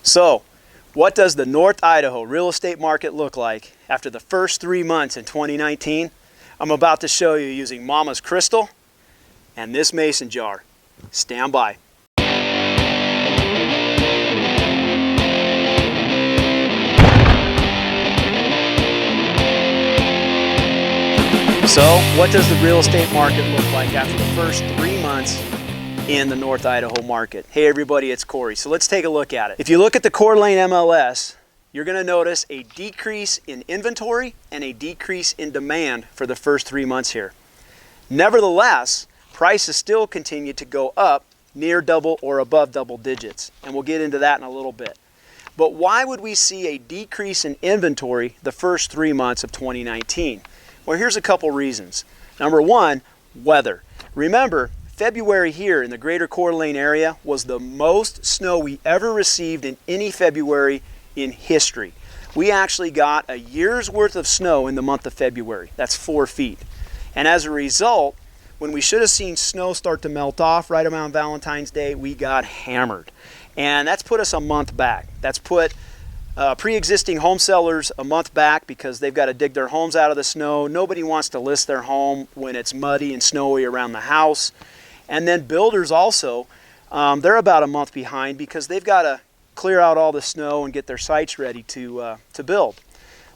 So, what does the North Idaho real estate market look like after the first 3 months in 2019? I'm about to show you using Mama's crystal and this mason jar. Stand by. So, what does the real estate market look like after the first 3 months in the North Idaho market? Hey everybody, it's Kory. So let's take a look at it. If you look at the Coeur MLS, you're going to notice a decrease in inventory and a decrease in demand for the first 3 months here. Nevertheless, prices still continue to go up near double or above double digits, and we'll get into that in a little bit. But why would we see a decrease in inventory the first 3 months of 2019? Well, here's a couple reasons. Number one, weather. Remember, February here in the greater Coeur area was the most snow we ever received in any February in history. We actually got a year's worth of snow in the month of February. That's 4 feet. And as a result, when we should have seen snow start to melt off right around Valentine's Day, we got hammered. And that's put us a month back. That's put pre-existing home sellers a month back because they've got to dig their homes out of the snow. Nobody wants to list their home when it's muddy and snowy around the house. And then builders also, they're about a month behind because they've got to clear out all the snow and get their sites ready to build.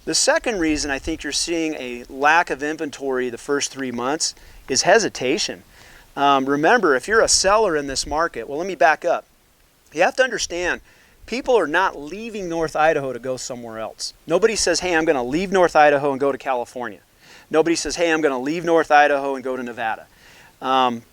The second reason I think you're seeing a lack of inventory the first 3 months is hesitation. Remember, if you're a seller in this market, well, let me back up. You have to understand, people are not leaving North Idaho to go somewhere else. Nobody says, hey, I'm going to leave North Idaho and go to California. Nobody says, hey, I'm going to leave North Idaho and go to Nevada.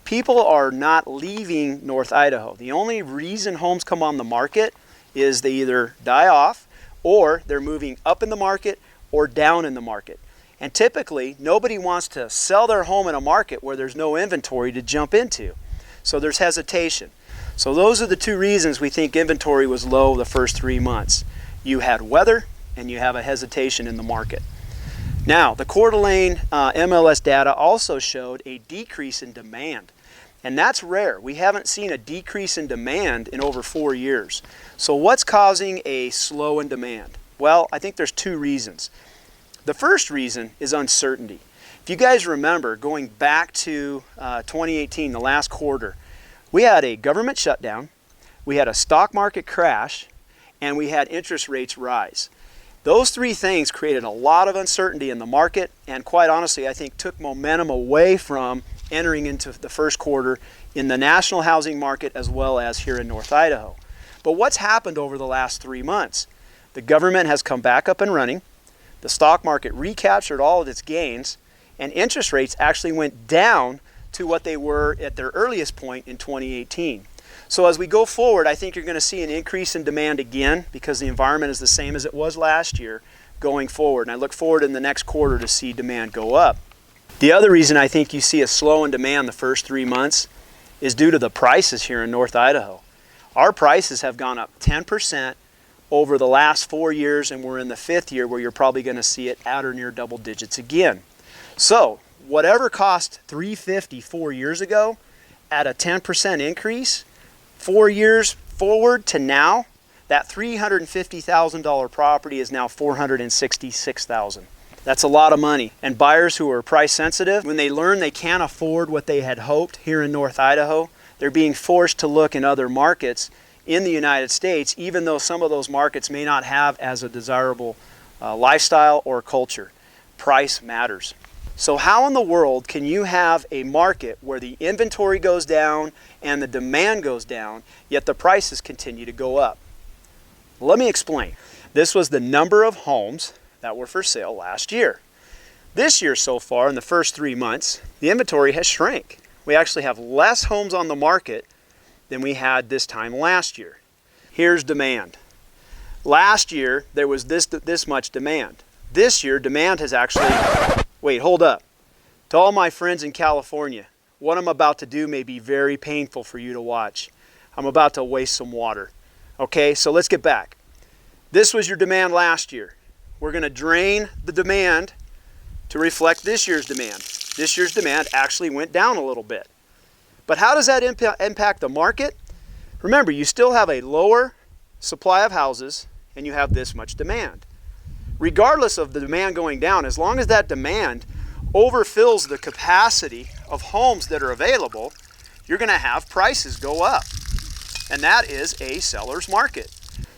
People are not leaving North Idaho. The only reason homes come on the market is they either die off or they're moving up in the market or down in the market. And typically, nobody wants to sell their home in a market where there's no inventory to jump into. So there's hesitation. So those are the two reasons we think inventory was low the first 3 months. You had weather and you have a hesitation in the market. Now, the Coeur d'Alene MLS data also showed a decrease in demand. And that's rare. We haven't seen a decrease in demand in over 4 years. So what's causing a slow in demand? Well, I think there's 2 reasons. The first reason is uncertainty. If you guys remember, going back to 2018, the last quarter, we had a government shutdown, we had a stock market crash, and we had interest rates rise. Those 3 things created a lot of uncertainty in the market, and quite honestly, I think took momentum away from entering into the first quarter in the national housing market as well as here in North Idaho. But what's happened over the last 3 months? The government has come back up and running, the stock market recaptured all of its gains, and interest rates actually went down to what they were at their earliest point in 2018. So as we go forward, I think you're going to see an increase in demand again because the environment is the same as it was last year going forward. And I look forward in the next quarter to see demand go up. The other reason I think you see a slow in demand the first 3 months is due to the prices here in North Idaho. Our prices have gone up 10% over the last 4 years, and we're in the 5th year where you're probably going to see it at or near double digits again. So whatever cost $350 4 years ago, at a 10% increase, 4 years forward to now, that $350,000 property is now $466,000. That's a lot of money. And buyers who are price sensitive, when they learn they can't afford what they had hoped here in North Idaho, they're being forced to look in other markets in the United States, even though some of those markets may not have as a desirable lifestyle or culture. Price matters. So how in the world can you have a market where the inventory goes down and the demand goes down, yet the prices continue to go up? Let me explain. This was the number of homes that were for sale last year. This year so far, in the first 3 months, the inventory has shrank. We actually have less homes on the market than we had this time last year. Here's demand. Last year, there was this much demand. This year, demand has actually... Wait, hold up. To all my friends in California, what I'm about to do may be very painful for you to watch. I'm about to waste some water. Okay, so let's get back. This was your demand last year. We're going to drain the demand to reflect this year's demand. This year's demand actually went down a little bit. But how does that impact the market? Remember, you still have a lower supply of houses and you have this much demand. Regardless of the demand going down, as long as that demand overfills the capacity of homes that are available, you're going to have prices go up. And that is a seller's market.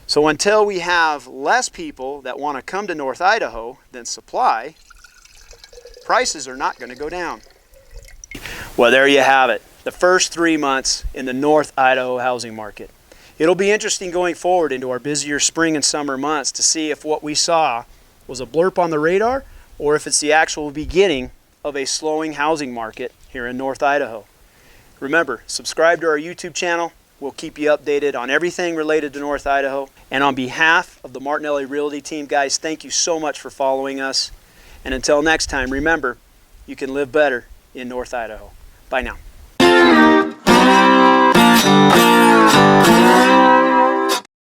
So until we have less people that want to come to North Idaho than supply, prices are not going to go down. Well, there you have it. The first 3 months in the North Idaho housing market. It'll be interesting going forward into our busier spring and summer months to see if what we saw was a blurb on the radar or if it's the actual beginning of a slowing housing market here in North Idaho. Remember, subscribe to our YouTube channel. We'll keep you updated on everything related to North Idaho. And on behalf of the Martinelli Realty team, guys, thank you so much for following us. And until next time, remember, you can live better in North Idaho. Bye now.